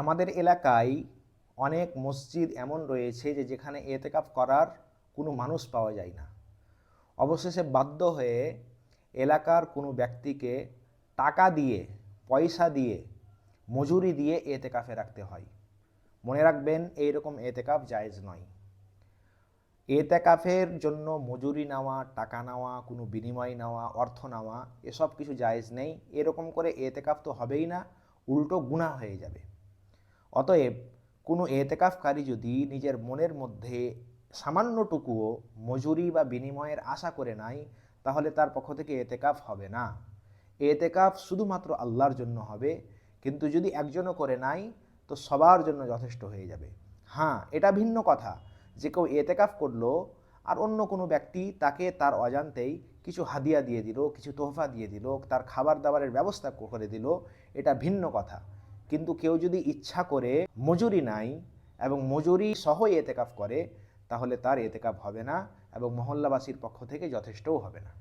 আমাদের এলাকায় অনেক মসজিদ এমন রয়েছে যেখানে এতেকাফ করার কোনো মানুষ পাওয়া যায় না। অবশেষে বাধ্য হয়ে এলাকার কোনো ব্যক্তিকে টাকা দিয়ে, পয়সা দিয়ে, মজুরি দিয়ে এতেকাফে রাখতে হয়। মনে রাখবেন, এইরকম এতেকাফ জায়েজ নয়। এতেকাফের জন্য মজুরি নেওয়া, টাকা নেওয়া, কোনো বিনিময় নেওয়া, অর্থ নেওয়া, এসব কিছু জায়েজ নেই। এরকম করে এতেকাফ তো হবেই না, উল্টো গুনাহ হয়ে যাবে। অতএব কোনো এতেকাফকারী যদি নিজের মনের মধ্যে সামান্যটুকুও মজুরি বা বিনিময়ের আশা করে নাই, তাহলে তার পক্ষ থেকে এতেকাফ হবে না। এতেকাফ শুধুমাত্র আল্লাহর জন্য হবে, কিন্তু যদি একজনও করে নাই তো সবার জন্য যথেষ্ট হয়ে যাবে। হ্যাঁ, এটা ভিন্ন কথা যে কেউ এতেকাফ করলো আর অন্য কোনো ব্যক্তি তাকে তার অজান্তেই কিছু হাদিয়া দিয়ে দিল, কিছু তোহফা দিয়ে দিল, তার খাবার দাবারের ব্যবস্থা করে দিল, এটা ভিন্ন কথা। কিন্তু কেউ যদি ইচ্ছা করে মজুরি নাই এবং মজুরি সহ এতেকাফ করে, তাহলে তার এতেকাফ হবে না এবং মহল্লাবাসীর পক্ষ থেকে যথেষ্টও হবে না।